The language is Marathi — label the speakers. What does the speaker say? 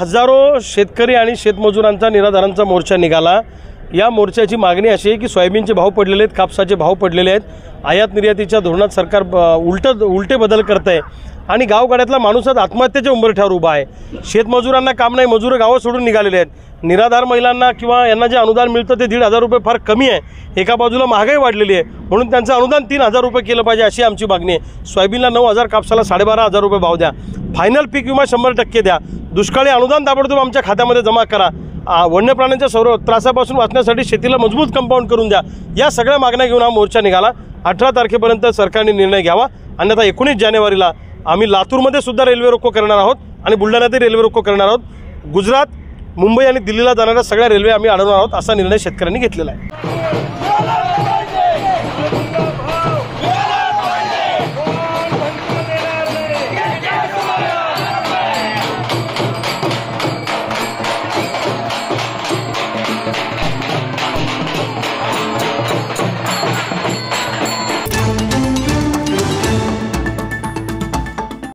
Speaker 1: हजारो शेतकरी आणि शेतमजुरांचा निराधारांचा मोर्चा निघाला। या मोर्चाची मागणी अशी आहे की सोयाबीनचे भाव पडलेले आहेत, कापसाचे भाव पडलेले आहेत, आयात निर्यातीच्या धोरणात सरकार उलटे बदल करत आहे आणि गावगाड्यातला माणूस आज आत्महत्येच्या उंबरठ्यावर उभा आहे। शेतमजुरांना काम नाही, मजूर गावं सोडून निघालेले आहेत। निराधार महिलांना किंवा यांना जे अनुदान मिळतं ते 1,500 रुपये फार कमी आहे। एका बाजूला महागाई वाढलेली आहे म्हणून त्यांचं अनुदान 3,000 रुपये केलं पाहिजे अशी आमची मागणी आहे। सोयाबीनला 9,000, कापसाला 12,500 रुपये भाव द्या। फायनल पीक विमा 100% द्या। दुष्काळी अनुदान ताबडतोब आमच्या खात्यामध्ये जमा करा। वन्य प्राण्यांच्या त्रासापासून वाचण्यासाठी शेतीला मजबूत कंपाऊंड करून द्या। या सगळ्या मागण्या घेऊन हा मोर्चा निघाला। 18 तारखेपर्यंत सरकारने निर्णय घ्यावा, अन्यथा 19 जानेवारीला आम्ही लातूरमध्ये सुद्धा रेल्वे रोको करणार आहोत आणि बुलढाण्यातही रेल्वे रोको करणार आहोत। गुजरात, मुंबई आणि दिल्लीला जाणाऱ्या सगळ्या रेल्वे आम्ही अडवणार आहोत असा निर्णय शेतकऱ्यांनी घेतलेला आहे।